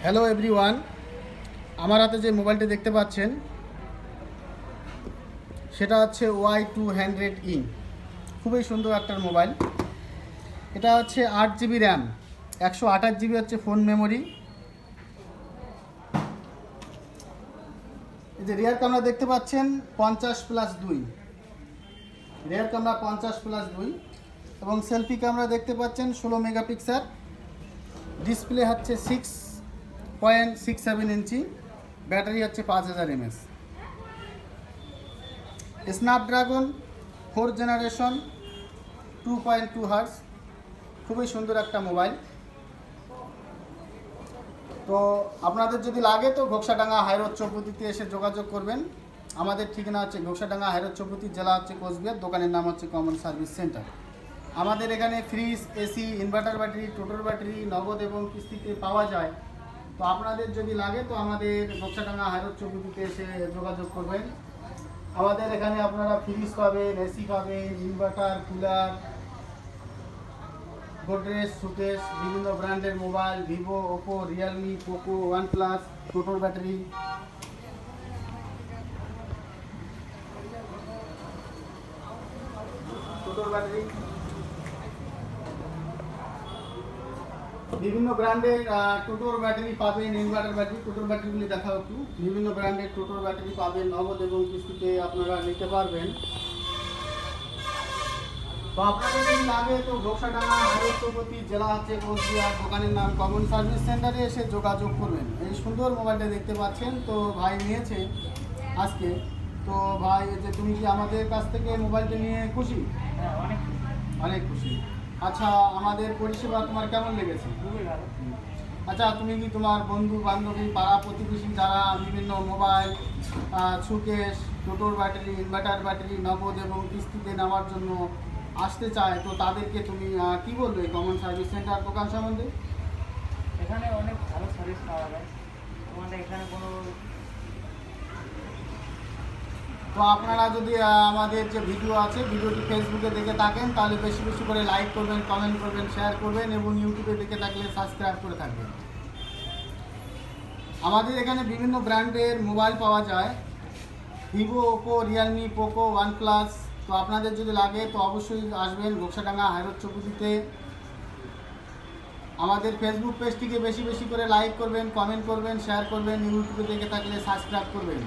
Hello everyone, আমার হাতে যে মোবাইলটি দেখতে পাচ্ছেন সেটা হচ্ছে Y200E। খুবই সুন্দর একটা মোবাইল। এটা হচ্ছে 8GB র্যাম, 128GB হচ্ছে ফোন মেমোরি। এই যে রিয়ার ক্যামেরা দেখতে পাচ্ছেন 50+2, রিয়ার ক্যামেরা 50+2 এবং সেলফি ক্যামেরা দেখতে পাচ্ছেন 16 মেগাপিক্সেল। ডিসপ্লে হচ্ছে 6.67 ইঞ্চি, ব্যাটারি হচ্ছে 5000 mAh। স্ন্যাপড্রাগন 4 জেনারেশন 2.2 হার্জ, খুবই সুন্দর একটা মোবাইল। তো আপনাদের যদি লাগে তো ঘোকসাডাঙ্গা হাইরোড চৌপতিতে এসে যোগাযোগ করবেন। আমাদের ঠিকানা হচ্ছে ঘোকসাডাঙ্গা হাইরোড চৌপতি, জেলা হচ্ছে কোচবিহার, দোকানের নাম হচ্ছে কমন সার্ভিস সেন্টার। আমাদের এখানে ফ্রিজ, এসি, ইনভার্টার ব্যাটারি, টোটোর ব্যাটারি নগদ এবং কিস্তিতে পাওয়া যায়। তো আপনাদের যদি লাগে তো আমাদের ঘোকসাডাঙ্গা হাইরোড চৌপতিতে এসে যোগাযোগ করবেন। আমাদের এখানে আপনারা ফ্রিজ পাবেন, এসি পাবেন, ইনভার্টার, কুলার, গোদরেজ, সুকেশ, বিভিন্ন ব্র্যান্ডের mobile, Vivo, Oppo, Realme, Poco, OnePlus, টোটোর ব্যাটারি, বিভিন্ন ব্র্যান্ডের টোটোর ব্যাটারি পাবেন, ইনভার্টার ব্যাটারি। টোটোর ব্যাটারিগুলি দেখাও একটু। বিভিন্ন ব্র্যান্ডের টোটোর ব্যাটারি পাবেন, নগদ এবং কিস্তিতে আপনারা নিতে পারবেন। তো আপনাদের যদি লাগে তো ঘোকসাডাঙ্গা হাইরোড চৌপতি, জেলা হচ্ছে কোচবিহার, দোকানের নাম কমন সার্ভিস সেন্টারে এসে যোগাযোগ করবেন। এই সুন্দর মোবাইলটা দেখতে পাচ্ছেন, তো ভাই নিয়েছে আজকে। তো ভাই, যে তুমি কি আমাদের কাছ থেকে মোবাইলটা নিয়ে খুশি? হ্যাঁ, অনেক খুশি। আচ্ছা, আমাদের পরিষেবা তোমার কেমন লেগেছে? খুবই ভালো। আচ্ছা, তুমি কি তোমার বন্ধু বান্ধবী, পাড়া প্রতিবেশী যারা বিভিন্ন মোবাইল, সুকেশ, টোটোর ব্যাটারি, ইনভার্টার ব্যাটারি নগদ এবং কিস্তিতে নেওয়ার জন্য আসতে চায়, তো তাদেরকে তুমি কি বলবে কমন সার্ভিস সেন্টার দোকান সম্বন্ধে? এখানে অনেক ভালো সার্ভিস পাওয়া যায়। তোমাদের এখানে কোনো তো আপনারা যদি আমাদের যে ভিডিও আছে, ভিডিওটি ফেসবুকে দেখে থাকেন তাহলে বেশি বেশি করে লাইক করবেন, কমেন্ট করবেন, শেয়ার করবেন এবং ইউটিউবে দেখে থাকলে সাবস্ক্রাইব করে থাকবেন। আমাদের এখানে বিভিন্ন ব্র্যান্ডের মোবাইল পাওয়া যায়, Vivo, Oppo, Realme, Poco, OnePlus. তো আপনাদের যদি লাগে তো অবশ্যই আসবেন ঘোকসাডাঙ্গা হাইরোড চৌপতিতে। আমাদের ফেসবুক পেজটিকে বেশি বেশি করে লাইক করবেন, কমেন্ট করবেন, শেয়ার করবেন, ইউটিউবে দেখে থাকলে সাবস্ক্রাইব করবেন।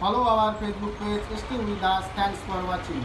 Follow our Facebook page, stay with us. Thanks for watching.